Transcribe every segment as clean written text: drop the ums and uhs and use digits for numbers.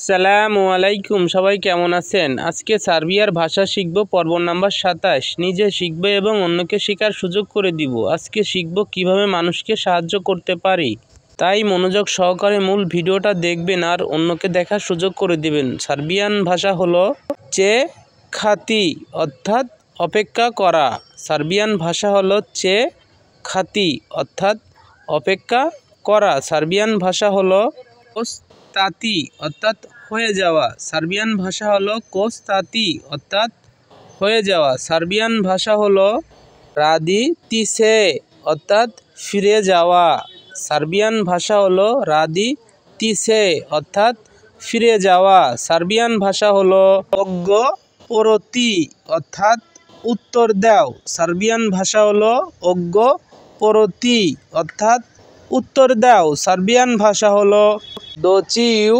সালামু আলাইকুম, সবাই কেমন আছেন? আজকে সার্বিয়ার ভাষা শিখব, পর্ব নাম্বার 27। নিজে শিখবে এবং অন্যকে শেখার সুযোগ করে দিব। আজকে শিখব কিভাবে মানুষকে সাহায্য করতে পারি, তাই মনোযোগ সহকারে মূল ভিডিওটা দেখবেন আর অন্যকে দেখার সুযোগ করে দিবেন। সার্বিয়ান ভাষা হলো চে খাতি, অর্থাৎ অপেক্ষা করা। সার্বিয়ান ভাষা হলো চে খাতি, অর্থাৎ অপেক্ষা করা। সার্বিয়ান ভাষা হলো কোস্তাতি, অর্থাৎ হয়ে যাওয়া। সার্বিয়ান ভাষা হলো কোস্তাতি, অর্থাৎ হয়ে যাওয়া। সার্বিয়ান ভাষা হলো রাদি তিসে, অর্থাৎ ফিরে যাওয়া। সার্বিয়ান ভাষা হলো রাদি তিসে, অর্থাৎ ফিরে যাওয়া। সার্বিয়ান ভাষা হলো অজ্ঞ পরতি, অর্থাৎ উত্তর দাও। সার্বিয়ান ভাষা হলো অজ্ঞ পরতি, অর্থাৎ উত্তর দাও। সার্বিয়ান ভাষা হলো দোচিউ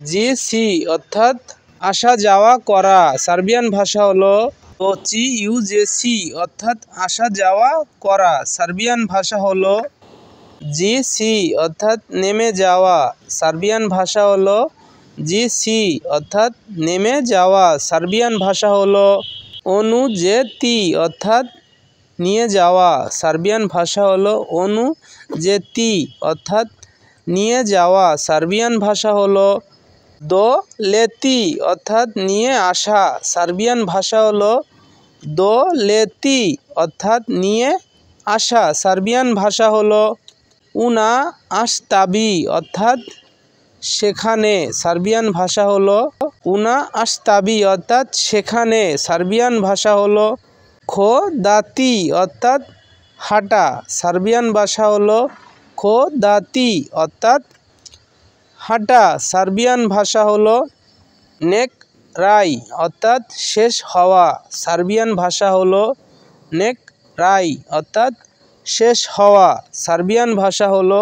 জিসি, অর্থাৎ আসা যাওয়া করা। সার্বিয়ান ভাষা হলো দোচিউ জেসি, অর্থাৎ আসা যাওয়া করা। সার্বিয়ান ভাষা হলো জিসি, অর্থাৎ নেমে যাওয়া। সার্বিয়ান ভাষা হলো জিসি, অর্থাৎ নেমে যাওয়া। সার্বিয়ান ভাষা হলো অনুজেতি, অর্থাৎ নিয়ে যাওয়া। সার্বিয়ান ভাষা হলো অনুজেতি, অর্থাৎ নিয়ে যাওয়া। সার্বিয়ান ভাষা হলো দোলেতি, অর্থাৎ নিয়ে আসা। সার্বিয়ান ভাষা হলো দোলেতি, অর্থাৎ নিয়ে আসা। সার্বিয়ান ভাষা হলো উনা আস্তাবি, অর্থাৎ সেখানে। সার্বিয়ান ভাষা হলো উনা আস্তাবি, অর্থাৎ সেখানে। সার্বিয়ান ভাষা হলো খোদাতি, অর্থাৎ হাঁটা। সার্বিয়ান ভাষা হলো খোদাতি, অর্থাৎ হাঁটা। সার্বিয়ান ভাষা হলো নেক রাই, অর্থাৎ শেষ হওয়া। সার্বিয়ান ভাষা হলো নেক রাই, অর্থাৎ শেষ হওয়া। সার্বিয়ান ভাষা হলো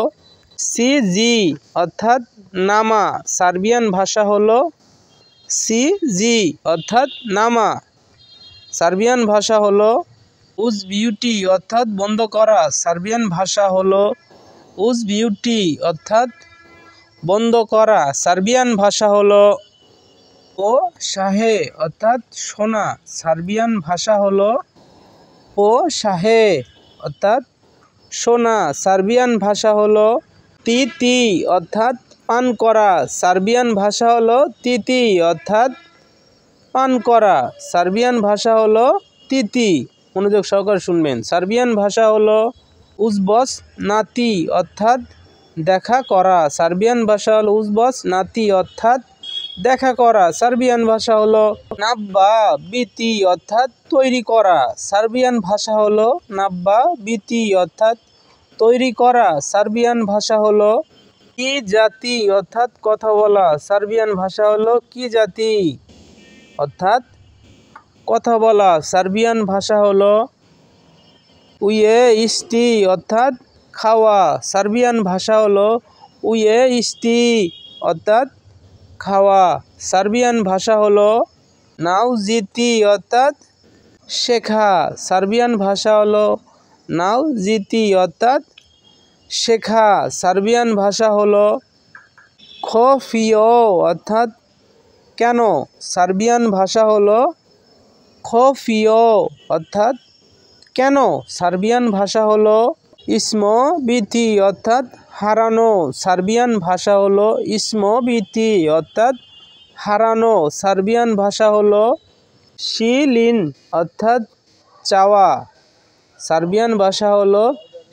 সিজি, অর্থাৎ নামা। সার্বিয়ান ভাষা হলো সিজি, অর্থাৎ নামা। সার্বিয়ান ভাষা হলো উজ বিউটি, অর্থাৎ বন্ধ করা। সার্বিয়ান ভাষা হলো উজ বিউটি, অর্থাৎ বন্ধ করা। সার্বিয়ান ভাষা হলো ও শাহে, অর্থাৎ সোনা। সার্বিয়ান ভাষা হলো ও শাহে, অর্থাৎ সোনা। সার্বিয়ান ভাষা হলো তিতি, অর্থাৎ পান করা। সার্বিয়ান ভাষা হলো তিতি, অর্থাৎ পান করা। সার্বিয়ান ভাষা হলো তিতি, মনোযোগ সহকারে শুনবেন। সার্বিয়ান ভাষা হলো উজবস নাতি, অর্থাৎ দেখা করা। সার্বিয়ান ভাষা হলো উজবস নাতি, অর্থাৎ দেখা করা। সার্বিয়ান ভাষা হলো নাব্বা বিতি, অর্থাৎ তৈরি করা। সার্বিয়ান ভাষা হলো নাব্বা বিতি, অর্থাৎ তৈরি করা। সার্বিয়ান ভাষা হলো কি জাতি, অর্থাৎ কথা বলা। সার্বিয়ান ভাষা হলো কি জাতি, অর্থাৎ কথা বলা। সার্বিয়ান ভাষা হলো উয়ে ইস্টি, অর্থাৎ খাওয়া। সার্বিয়ান ভাষা হলো উয়ে ইস্টি, অর্থাৎ খাওয়া। সার্বিয়ান ভাষা হলো নাউজিতি, অর্থাৎ শেখা। সার্বিয়ান ভাষা হলো নাউজিতি, অর্থাৎ শেখা। সার্বিয়ান ভাষা হলো খোফিও, অর্থাৎ কেন। সার্বিয়ান ভাষা হলো খোফিও, অর্থাৎ কেন। সার্বিয়ান ভাষা হলো ইসমবিতি, অর্থাৎ হারানো। সার্বিয়ান ভাষা হলো ইসমবিতি, অর্থাৎ হারানো। সার্বিয়ান ভাষা হলো শিলিন, অর্থাৎ চাওয়া। সার্বিয়ান ভাষা হলো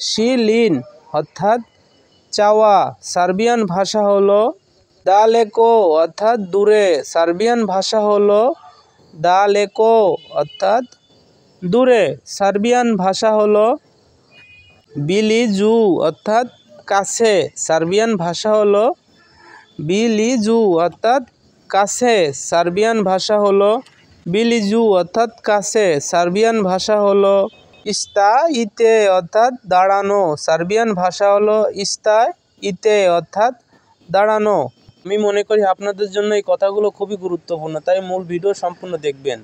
শিলিন, অর্থাৎ চাওয়া। সার্বিয়ান ভাষা হলো দালেকো, অর্থাৎ দূরে। সার্বিয়ান ভাষা হলো দালেকো, অর্থাৎ দূরে। সার্বিয়ান ভাষা হলো বিলিজু, অর্থাৎ কাছে। সার্বিয়ান ভাষা হলো বিলিজু, অর্থাৎ কাছে। সার্বিয়ান ভাষা হলো বিলিজু, অর্থাৎ কাছে। সার্বিয়ান ভাষা হলো ইস্তা ইতে, অর্থাৎ দাঁড়ানো। সার্বিয়ান ভাষা হলো ইস্তা ইতে, অর্থাৎ দাঁড়ানো। আমি মনে করি আপনাদের জন্য এই কথাগুলো খুবই গুরুত্বপূর্ণ, তাই মূল ভিডিও সম্পূর্ণ দেখবেন।